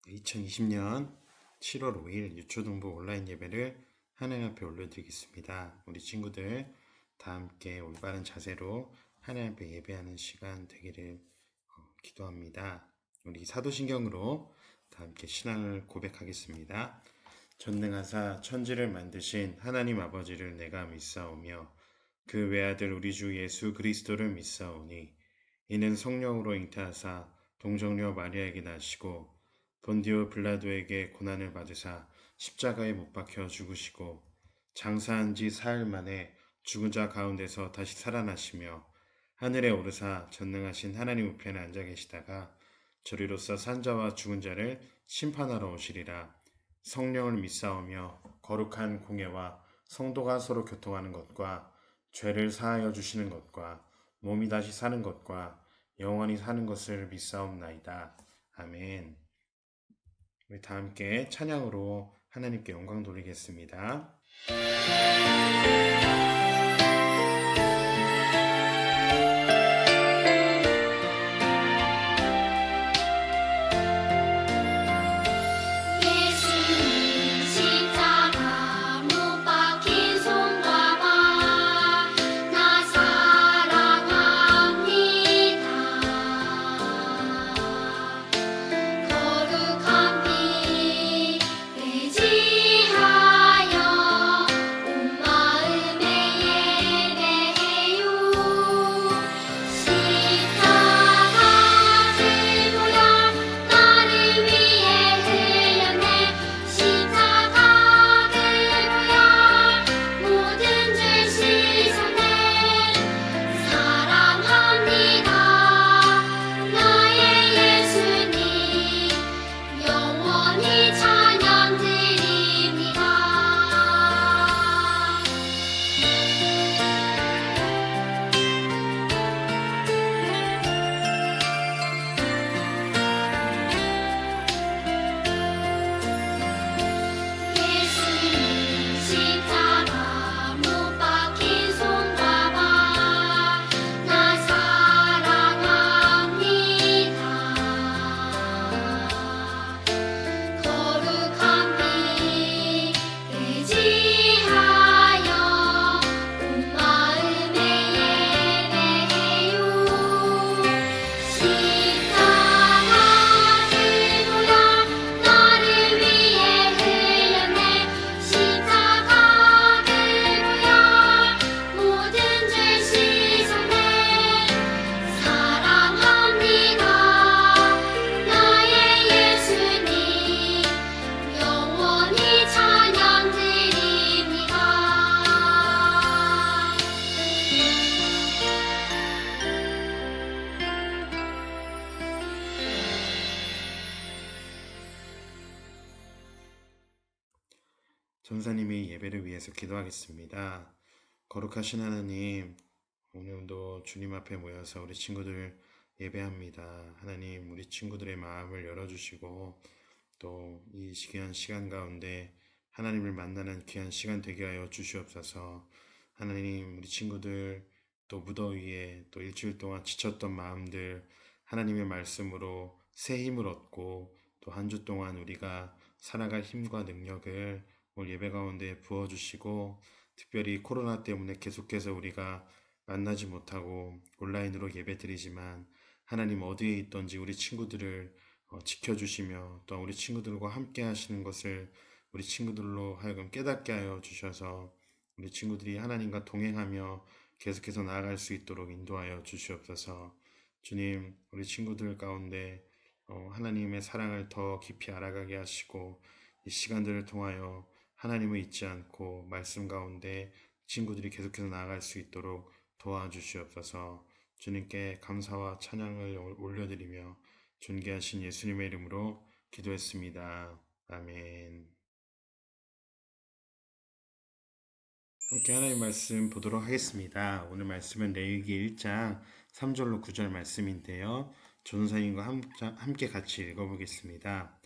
2020년 7월 5일 유초등부 온라인 예배를 하나님 앞에 올려드리겠습니다. 우리 친구들 다 함께 올바른 자세로 하나님 앞에 예배하는 시간 되기를 기도합니다. 우리 사도신경으로 다 함께 신앙을 고백하겠습니다. 전능하사 천지를 만드신 하나님 아버지를 내가 믿사오며 그 외아들 우리 주 예수 그리스도를 믿사오니 이는 성령으로 잉태하사 동정녀 마리아에게 나시고 본디오 빌라도에게 고난을 받으사 십자가에 못 박혀 죽으시고 장사한 지 사흘 만에 죽은 자 가운데서 다시 살아나시며 하늘에 오르사 전능하신 하나님 우편에 앉아 계시다가 저리로서 산자와 죽은 자를 심판하러 오시리라. 성령을 믿사오며 거룩한 공예와 성도가 서로 교통하는 것과 죄를 사하여 주시는 것과 몸이 다시 사는 것과 영원히 사는 것을 믿사옵나이다. 아멘. 우리 다 함께 찬양으로 하나님께 영광 돌리겠습니다. 전사님의 예배를 위해서 기도하겠습니다. 거룩하신 하나님, 오늘도 주님 앞에 모여서 우리 친구들 예배합니다. 하나님, 우리 친구들의 마음을 열어주시고 또 이 귀한 시간 가운데 하나님을 만나는 귀한 시간 되게 하여 주시옵소서. 하나님, 우리 친구들 또 무더위에 또 일주일 동안 지쳤던 마음들 하나님의 말씀으로 새 힘을 얻고 또 한 주 동안 우리가 살아갈 힘과 능력을 오늘 예배 가운데 부어주시고 특별히 코로나 때문에 계속해서 우리가 만나지 못하고 온라인으로 예배드리지만 하나님 어디에 있던지 우리 친구들을 지켜주시며 또 우리 친구들과 함께 하시는 것을 우리 친구들로 하여금 깨닫게 하여 주셔서 우리 친구들이 하나님과 동행하며 계속해서 나아갈 수 있도록 인도하여 주시옵소서. 주님, 우리 친구들 가운데 하나님의 사랑을 더 깊이 알아가게 하시고 이 시간들을 통하여 하나님을 잊지 않고 말씀 가운데 친구들이 계속해서 나아갈 수 있도록 도와주시옵소서. 주님께 감사와 찬양을 올려드리며 존귀하신 예수님의 이름으로 기도했습니다. 아멘. 함께 하나님 말씀 보도록 하겠습니다. 오늘 말씀은 레위기 1장 3절로 9절 말씀인데요. 전사님과 함께 같이 읽어보겠습니다.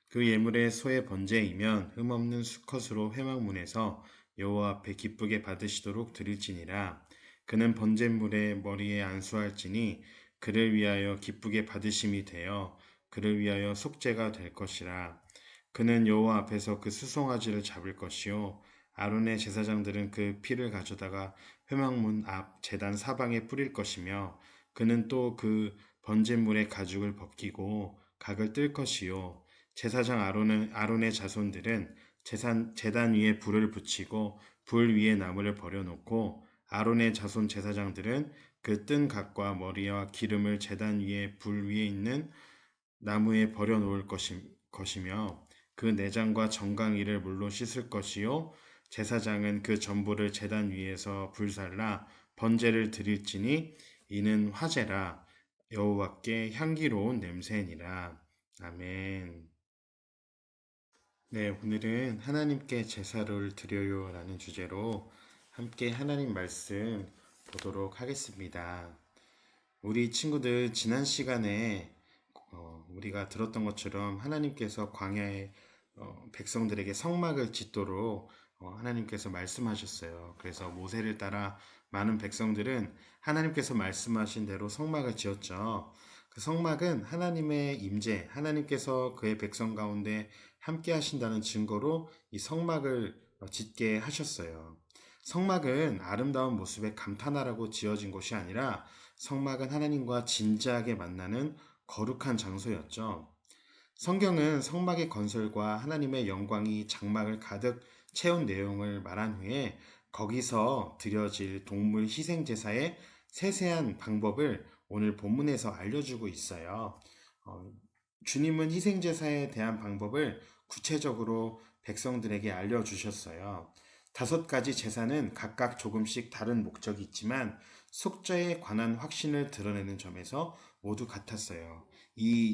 그 예물의 소의 번제이면 흠없는 수컷으로 회막문에서 여호와 앞에 기쁘게 받으시도록 드릴지니라. 그는 번제물의 머리에 안수할지니 그를 위하여 기쁘게 받으심이 되어 그를 위하여 속죄가 될 것이라. 그는 여호와 앞에서 그 수송아지를 잡을 것이요 아론의 제사장들은 그 피를 가져다가 회막문 앞 제단 사방에 뿌릴 것이며 그는 또 그 번제물의 가죽을 벗기고 각을 뜰 것이요 제사장 아론의 자손들은 제단 위에 불을 붙이고 불 위에 나무를 버려놓고 아론의 자손 제사장들은 그 뜬 각과 머리와 기름을 제단 위에 불 위에 있는 나무에 버려놓을 것이며 그 내장과 정강이를 물로 씻을 것이요 제사장은 그 전부를 제단 위에서 불살라 번제를 드릴지니 이는 화제라 여호와께 향기로운 냄새니라. 아멘. 네, 오늘은 하나님께 제사를 드려요 라는 주제로 함께 하나님 말씀 보도록 하겠습니다. 우리 친구들 지난 시간에 우리가 들었던 것처럼 하나님께서 광야의 백성들에게 성막을 짓도록 하나님께서 말씀하셨어요. 그래서 모세를 따라 많은 백성들은 하나님께서 말씀하신 대로 성막을 지었죠. 그 성막은 하나님의 임재, 하나님께서 그의 백성 가운데 함께 하신다는 증거로 이 성막을 짓게 하셨어요. 성막은 아름다운 모습에 감탄하라고 지어진 곳이 아니라 성막은 하나님과 진지하게 만나는 거룩한 장소였죠. 성경은 성막의 건설과 하나님의 영광이 장막을 가득 채운 내용을 말한 후에 거기서 드려질 동물 희생 제사의 세세한 방법을 오늘 본문에서 알려주고 있어요. 주님은 희생 제사에 대한 방법을 구체적으로 백성들에게 알려주셨어요. 5가지 제사는 각각 조금씩 다른 목적이 있지만 속죄에 관한 확신을 드러내는 점에서 모두 같았어요.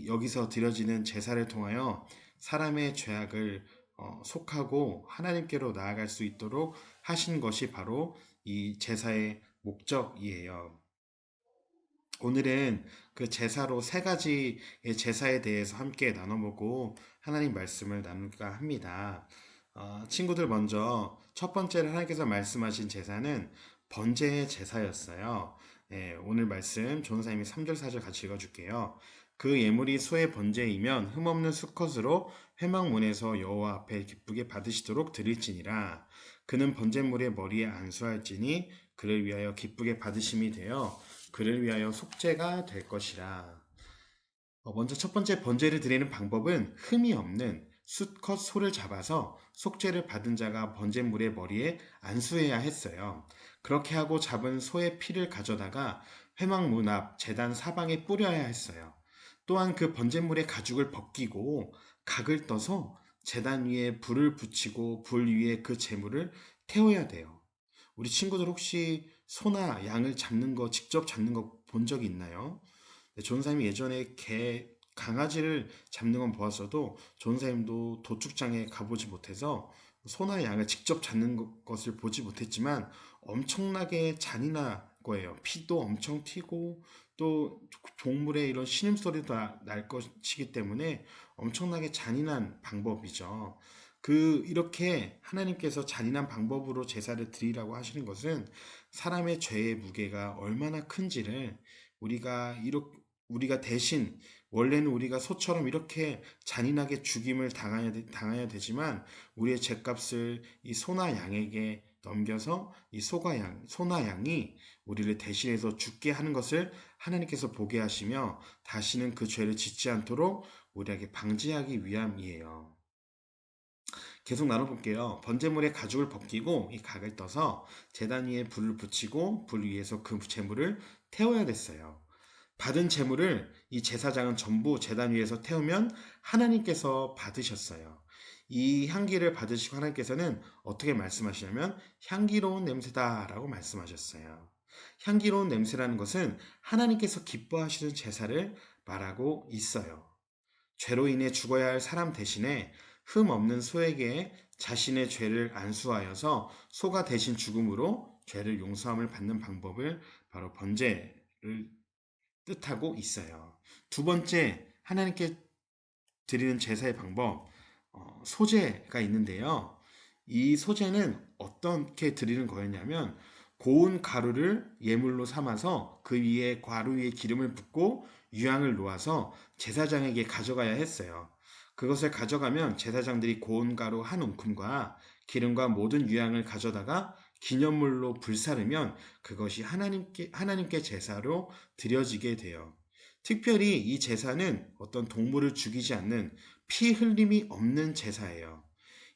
여기서 드려지는 제사를 통하여 사람의 죄악을 속하고 하나님께로 나아갈 수 있도록 하신 것이 바로 이 제사의 목적이에요. 오늘은 그 제사로 3가지의 제사에 대해서 함께 나눠보고 하나님 말씀을 나눌까 합니다. 친구들 먼저 첫 번째로 하나님께서 말씀하신 제사는 번제의 제사였어요. 오늘 말씀 전사님이 3절 4절 같이 읽어줄게요. 그 예물이 소의 번제이면 흠없는 수컷으로 회막문에서 여호와 앞에 기쁘게 받으시도록 드릴지니라. 그는 번제물의 머리에 안수할지니 그를 위하여 기쁘게 받으심이 되어 그를 위하여 속죄가 될 것이라. 먼저 첫 번째 번제를 드리는 방법은 흠이 없는 수컷 소를 잡아서 속죄를 받은 자가 번제물의 머리에 안수해야 했어요. 그렇게 하고 잡은 소의 피를 가져다가 회막문 앞 제단 사방에 뿌려야 했어요. 또한 그 번제물의 가죽을 벗기고 각을 떠서 제단 위에 불을 붙이고 불 위에 그 제물을 태워야 돼요. 우리 친구들 혹시 소나 양을 직접 잡는 거 본 적이 있나요? 존사님이 예전에 강아지를 잡는 건 보았어도 존사님도 도축장에 가보지 못해서 소나 양을 직접 잡는 것을 보지 못했지만 엄청나게 잔인할 거예요. 피도 엄청 튀고 또 동물의 이런 신음소리도 날 것이기 때문에 엄청나게 잔인한 방법이죠. 이렇게 하나님께서 잔인한 방법으로 제사를 드리라고 하시는 것은 사람의 죄의 무게가 얼마나 큰지를 우리가 대신 원래는 우리가 소처럼 이렇게 잔인하게 죽임을 당해야 되지만 우리의 죄값을 이 소나 양에게 넘겨서 이 소나 양이 우리를 대신해서 죽게 하는 것을 하나님께서 보게 하시며 다시는 그 죄를 짓지 않도록 우리에게 방지하기 위함이에요. 계속 나눠볼게요. 번제물의 가죽을 벗기고 이 각을 떠서 제단 위에 불을 붙이고 불 위에서 그 제물을 태워야 됐어요. 받은 제물을 이 제사장은 전부 제단 위에서 태우면 하나님께서 받으셨어요. 이 향기를 받으시고 하나님께서는 어떻게 말씀하시냐면 향기로운 냄새다라고 말씀하셨어요. 향기로운 냄새라는 것은 하나님께서 기뻐하시는 제사를 말하고 있어요. 죄로 인해 죽어야 할 사람 대신에 흠 없는 소에게 자신의 죄를 안수하여서 소가 대신 죽음으로 죄를 용서함을 받는 방법을 바로 번제를 뜻하고 있어요. 두 번째, 하나님께 드리는 제사의 방법, 소제가 있는데요. 이 소제는 어떻게 드리는 거였냐면 고운 가루를 예물로 삼아서 그 위에 가루 위에 기름을 붓고 유향을 놓아서 제사장에게 가져가야 했어요. 그것을 가져가면 제사장들이 고운 가루 한 움큼과 기름과 모든 유향을 가져다가 기념물로 불사르면 그것이 하나님께 제사로 드려지게 돼요. 특별히 이 제사는 어떤 동물을 죽이지 않는 피 흘림이 없는 제사예요.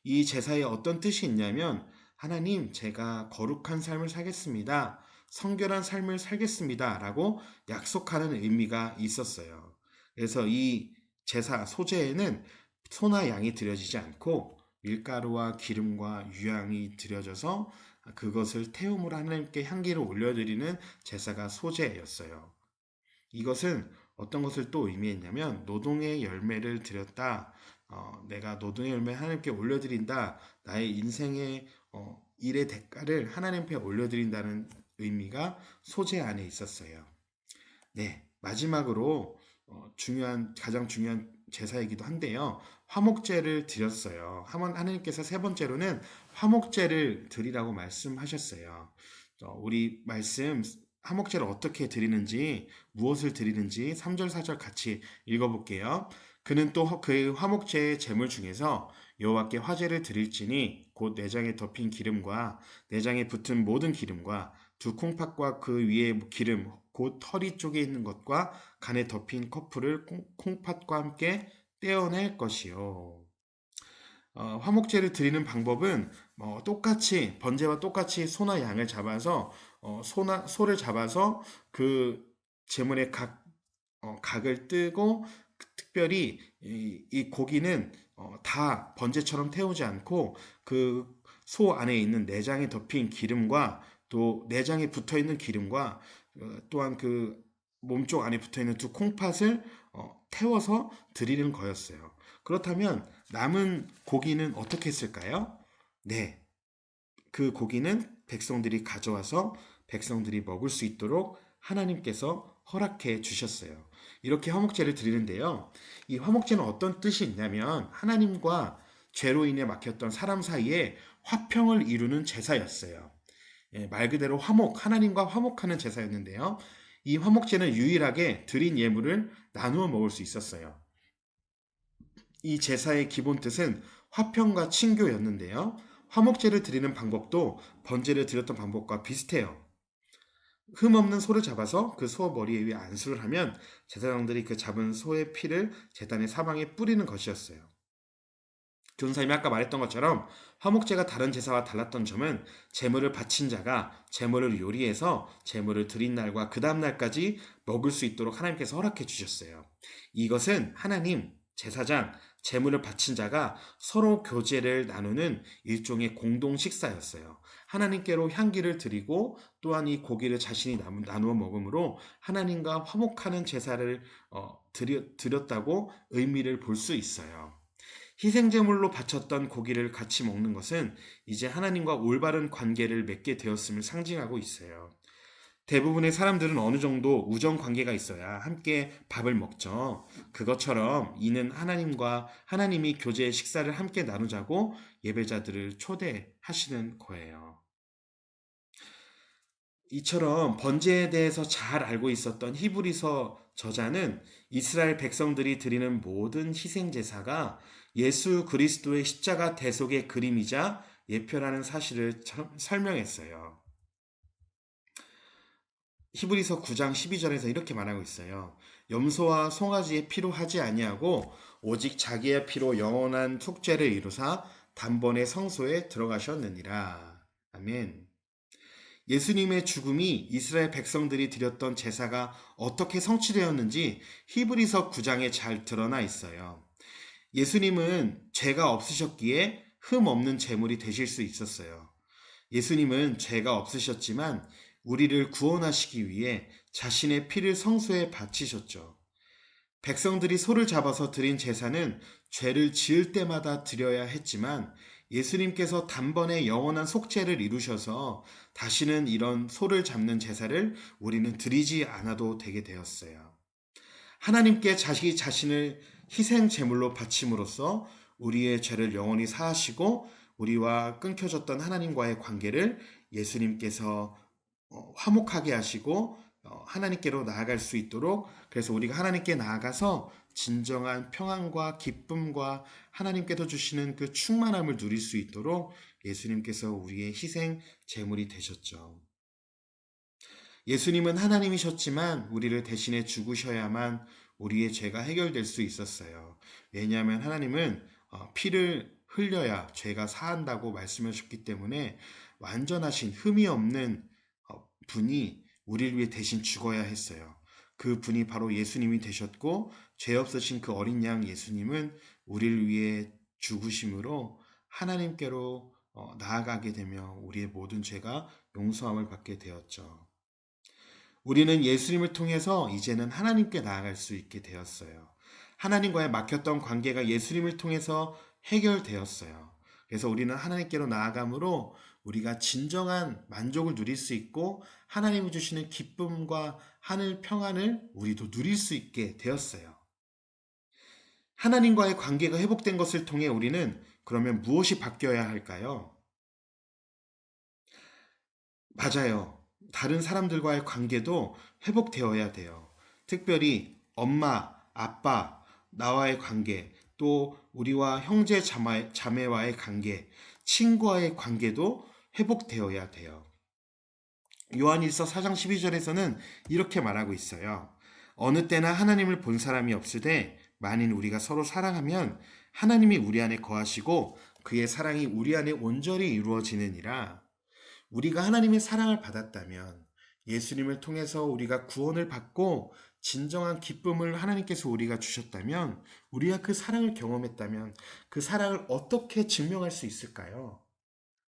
이 제사에 어떤 뜻이 있냐면 하나님, 제가 거룩한 삶을 살겠습니다. 성결한 삶을 살겠습니다. 라고 약속하는 의미가 있었어요. 그래서 이 제사 소제에는 소나 양이 드려지지 않고 밀가루와 기름과 유향이 드려져서 그것을 태움으로 하나님께 향기를 올려드리는 제사가 소제였어요. 이것은 어떤 것을 또 의미했냐면 노동의 열매를 드렸다. 내가 노동의 열매 하나님께 올려드린다. 나의 인생의 일의 대가를 하나님께 올려드린다는 의미가 소재 안에 있었어요. 네, 마지막으로 가장 중요한 제사이기도 한데요. 화목제를 드렸어요. 하나님께서 세 번째로는 화목제를 드리라고 말씀하셨어요. 우리 말씀 화목제를 어떻게 드리는지, 무엇을 드리는지 3절 4절 같이 읽어볼게요. 그는 또 그 화목제의 제물 중에서 여호와께 화제를 드릴지니 곧 내장에 덮인 기름과 내장에 붙은 모든 기름과 두 콩팥과 그 위에 기름 곧 털이 쪽에 있는 것과 간에 덮인 커플을 콩팥과 함께 떼어낼 것이요. 화목제를 드리는 방법은 똑같이 번제와 똑같이 소나 양을 잡아서 소를 잡아서 그 제물의 각을 뜨고 특별히 이 고기는 다 번제처럼 태우지 않고 그 소 안에 있는 내장에 덮인 기름과 또 내장에 붙어 있는 기름과 또한 그 몸쪽 안에 붙어 있는 두 콩팥을 태워서 드리는 거였어요. 그렇다면 남은 고기는 어떻게 했을까요? 네, 그 고기는 백성들이 가져와서 백성들이 먹을 수 있도록 하나님께서 허락해 주셨어요. 이렇게 화목제를 드리는데요. 이 화목제는 어떤 뜻이 있냐면 하나님과 죄로 인해 막혔던 사람 사이에 화평을 이루는 제사였어요. 말 그대로 하나님과 화목하는 제사였는데요. 이 화목제는 유일하게 드린 예물을 나누어 먹을 수 있었어요. 이 제사의 기본 뜻은 화평과 친교였는데요. 화목제를 드리는 방법도 번제를 드렸던 방법과 비슷해요. 흠 없는 소를 잡아서 그 소 머리 위에 안수를 하면 제사장들이 그 잡은 소의 피를 제단의 사방에 뿌리는 것이었어요. 교사님이 아까 말했던 것처럼 화목제가 다른 제사와 달랐던 점은 제물을 바친 자가 제물을 요리해서 제물을 드린 날과 그 다음 날까지 먹을 수 있도록 하나님께서 허락해 주셨어요. 이것은 하나님, 제사장, 제물을 바친 자가 서로 교제를 나누는 일종의 공동 식사였어요. 하나님께로 향기를 드리고 또한 이 고기를 자신이 나누어 먹음으로 하나님과 화목하는 제사를 드렸다고 의미를 볼 수 있어요. 희생제물로 바쳤던 고기를 같이 먹는 것은 이제 하나님과 올바른 관계를 맺게 되었음을 상징하고 있어요. 대부분의 사람들은 어느 정도 우정 관계가 있어야 함께 밥을 먹죠. 그것처럼 이는 하나님이 교제의 식사를 함께 나누자고 예배자들을 초대하시는 거예요. 이처럼 번제에 대해서 잘 알고 있었던 히브리서 저자는 이스라엘 백성들이 드리는 모든 희생제사가 예수 그리스도의 십자가 대속의 그림이자 예표라는 사실을 설명했어요. 히브리서 9장 12절에서 이렇게 말하고 있어요. 염소와 송아지의 피로 하지 아니하고 오직 자기의 피로 영원한 속죄를 이루사 단번에 성소에 들어가셨느니라. 아멘. 예수님의 죽음이 이스라엘 백성들이 드렸던 제사가 어떻게 성취되었는지 히브리서 9장에 잘 드러나 있어요. 예수님은 죄가 없으셨기에 흠 없는 제물이 되실 수 있었어요. 예수님은 죄가 없으셨지만 우리를 구원하시기 위해 자신의 피를 성소에 바치셨죠. 백성들이 소를 잡아서 드린 제사는 죄를 지을 때마다 드려야 했지만 예수님께서 단번에 영원한 속죄를 이루셔서 다시는 이런 소를 잡는 제사를 우리는 드리지 않아도 되게 되었어요. 하나님께 자기 자신을 희생 제물로 바침으로써 우리의 죄를 영원히 사하시고 우리와 끊겨졌던 하나님과의 관계를 예수님께서 화목하게 하시고 하나님께로 나아갈 수 있도록, 그래서 우리가 하나님께 나아가서 진정한 평안과 기쁨과 하나님께서 주시는 그 충만함을 누릴 수 있도록 예수님께서 우리의 희생 제물이 되셨죠. 예수님은 하나님이셨지만 우리를 대신해 죽으셔야만 우리의 죄가 해결될 수 있었어요. 왜냐하면 하나님은 피를 흘려야 죄가 사한다고 말씀하셨기 때문에 완전하신 흠이 없는 분이 우리를 위해 대신 죽어야 했어요. 그 분이 바로 예수님이 되셨고, 죄 없으신 그 어린 양 예수님은 우리를 위해 죽으심으로 하나님께로 나아가게 되며 우리의 모든 죄가 용서함을 받게 되었죠. 우리는 예수님을 통해서 이제는 하나님께 나아갈 수 있게 되었어요. 하나님과의 막혔던 관계가 예수님을 통해서 해결되었어요. 그래서 우리는 하나님께로 나아감으로 우리가 진정한 만족을 누릴 수 있고 하나님이 주시는 기쁨과 하늘 평안을 우리도 누릴 수 있게 되었어요. 하나님과의 관계가 회복된 것을 통해 우리는 그러면 무엇이 바뀌어야 할까요? 맞아요. 다른 사람들과의 관계도 회복되어야 돼요. 특별히 엄마, 아빠, 나와의 관계, 또 우리와 형제 자매와의 관계, 친구와의 관계도 회복되어야 돼요. 요한일서 4장 12절에서는 이렇게 말하고 있어요. 어느 때나 하나님을 본 사람이 없으되 만일 우리가 서로 사랑하면 하나님이 우리 안에 거하시고 그의 사랑이 우리 안에 온전히 이루어지느니라. 우리가 하나님의 사랑을 받았다면, 예수님을 통해서 우리가 구원을 받고 진정한 기쁨을 하나님께서 우리가 주셨다면, 우리가 그 사랑을 경험했다면 그 사랑을 어떻게 증명할 수 있을까요?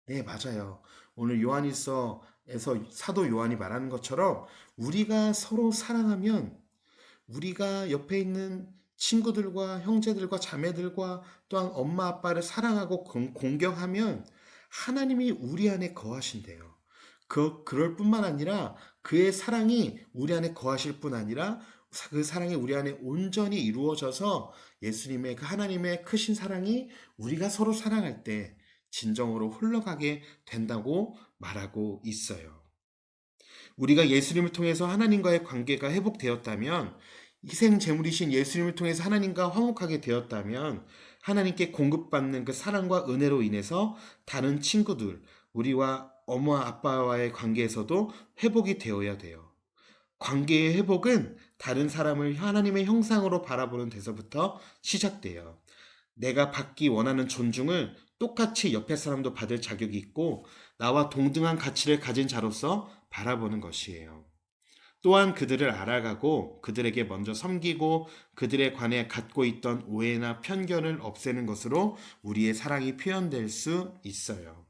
네, 맞아요. 오늘 요한일서에서 사도 요한이 말하는 것처럼 우리가 서로 사랑하면, 우리가 옆에 있는 친구들과 형제들과 자매들과 또한 엄마 아빠를 사랑하고 공경하면 하나님이 우리 안에 거하신대요. 그럴 뿐만 아니라 그의 사랑이 우리 안에 거하실 뿐 아니라 그 사랑이 우리 안에 온전히 이루어져서 예수님의 그 하나님의 크신 사랑이 우리가 서로 사랑할 때 진정으로 흘러가게 된다고 말하고 있어요. 우리가 예수님을 통해서 하나님과의 관계가 회복되었다면, 희생 제물이신 예수님을 통해서 하나님과 화목하게 되었다면, 하나님께 공급받는 그 사랑과 은혜로 인해서 다른 친구들, 우리와 엄마 아빠와의 관계에서도 회복이 되어야 돼요. 관계의 회복은 다른 사람을 하나님의 형상으로 바라보는 데서부터 시작돼요. 내가 받기 원하는 존중을 똑같이 옆에 사람도 받을 자격이 있고 나와 동등한 가치를 가진 자로서 바라보는 것이에요. 또한 그들을 알아가고 그들에게 먼저 섬기고 그들에 관해 갖고 있던 오해나 편견을 없애는 것으로 우리의 사랑이 표현될 수 있어요.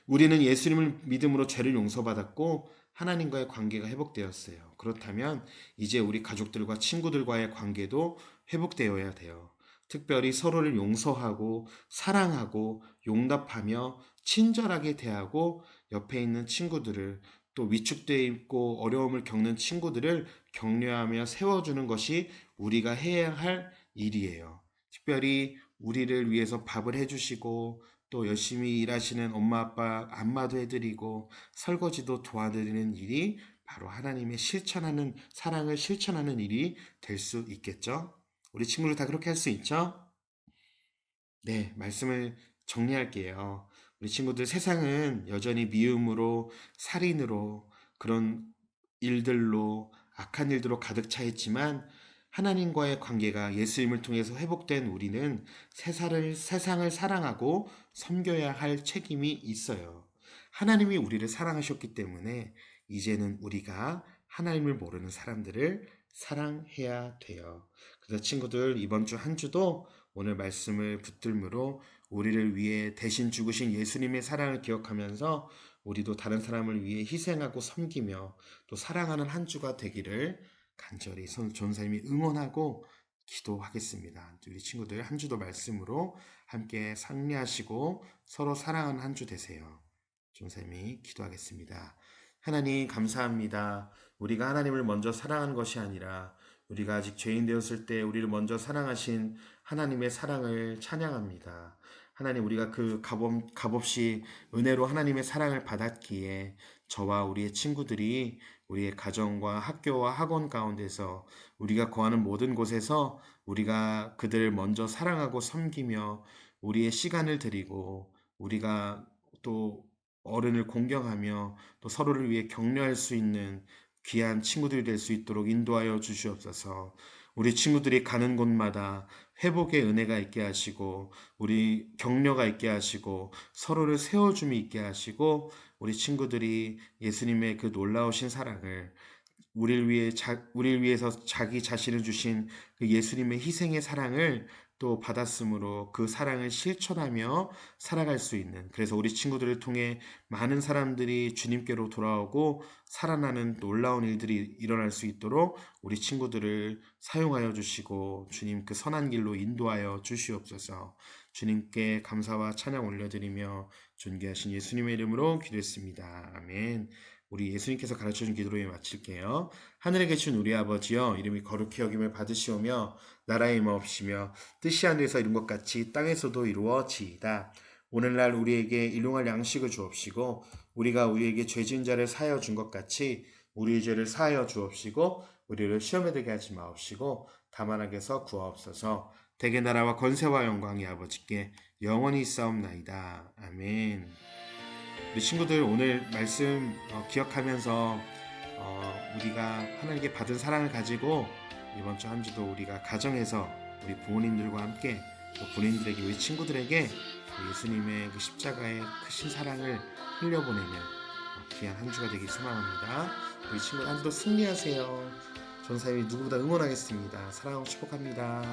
우리는 예수님을 믿음으로 죄를 용서받았고 하나님과의 관계가 회복되었어요. 그렇다면 이제 우리 가족들과 친구들과의 관계도 회복되어야 돼요. 특별히 서로를 용서하고 사랑하고 용납하며 친절하게 대하고 옆에 있는 친구들을, 또 위축되어 있고 어려움을 겪는 친구들을 격려하며 세워주는 것이 우리가 해야 할 일이에요. 특별히 우리를 위해서 밥을 해주시고 또 열심히 일하시는 엄마 아빠 안마도 해드리고 설거지도 도와드리는 일이 바로 하나님의 사랑을 실천하는 일이 될 수 있겠죠? 우리 친구들 다 그렇게 할 수 있죠? 네, 말씀을 정리할게요. 우리 친구들, 세상은 여전히 미움으로, 살인으로, 그런 일들로, 악한 일들로 가득 차 있지만 하나님과의 관계가 예수님을 통해서 회복된 우리는 세상을 사랑하고 섬겨야 할 책임이 있어요. 하나님이 우리를 사랑하셨기 때문에 이제는 우리가 하나님을 모르는 사람들을 사랑해야 돼요. 그래서 친구들, 이번 주 한 주도 오늘 말씀을 붙들므로 우리를 위해 대신 죽으신 예수님의 사랑을 기억하면서 우리도 다른 사람을 위해 희생하고 섬기며 또 사랑하는 한 주가 되기를 간절히 전사님이 응원하고 기도하겠습니다. 우리 친구들 한 주도 말씀으로 함께 상례하시고 서로 사랑하는 한 주 되세요. 전사님이 기도하겠습니다. 하나님 감사합니다. 우리가 하나님을 먼저 사랑하는 것이 아니라 우리가 아직 죄인 되었을 때 우리를 먼저 사랑하신 하나님의 사랑을 찬양합니다. 하나님, 우리가 그 값없이 은혜로 하나님의 사랑을 받았기에 저와 우리의 친구들이 우리의 가정과 학교와 학원 가운데서 우리가 거하는 모든 곳에서 우리가 그들을 먼저 사랑하고 섬기며 우리의 시간을 드리고 우리가 또 어른을 공경하며 또 서로를 위해 격려할 수 있는 귀한 친구들이 될 수 있도록 인도하여 주시옵소서. 우리 친구들이 가는 곳마다 회복의 은혜가 있게 하시고 우리 격려가 있게 하시고 서로를 세워줌이 있게 하시고 우리 친구들이 예수님의 그 놀라우신 사랑을 우리를 위해서 자기 자신을 주신 그 예수님의 희생의 사랑을 또 받았으므로 그 사랑을 실천하며 살아갈 수 있는, 그래서 우리 친구들을 통해 많은 사람들이 주님께로 돌아오고 살아나는 놀라운 일들이 일어날 수 있도록 우리 친구들을 사용하여 주시고 주님 그 선한 길로 인도하여 주시옵소서. 주님께 감사와 찬양 올려드리며 존귀하신 예수님의 이름으로 기도했습니다. 아멘. 우리 예수님께서 가르쳐준 기도로 마칠게요. 하늘에 계신 우리 아버지여, 이름이 거룩히 여김을 받으시오며 나라의 임하옵시며 뜻이 하늘에서 이룬 것 같이 땅에서도 이루어지이다. 오늘날 우리에게 일용할 양식을 주옵시고 우리가 우리에게 죄 지은 자를 사하여 준 것 같이 우리의 죄를 사하여 주옵시고 우리를 시험에 들게 하지 마옵시고 다만 악에서 구하옵소서. 대개 나라와 권세와 영광이 아버지께 영원히 있사옵나이다. 아멘. 우리 친구들 오늘 말씀 기억하면서 우리가 하나님께 받은 사랑을 가지고 이번 주 한 주도 우리가 가정에서 우리 부모님들과 함께 또 본인들에게 우리 친구들에게 예수님의 그 십자가의 크신 사랑을 흘려보내는 귀한 한 주가 되길 소망합니다. 우리 친구들 한 주도 승리하세요. 전사님이 누구보다 응원하겠습니다. 사랑하고 축복합니다.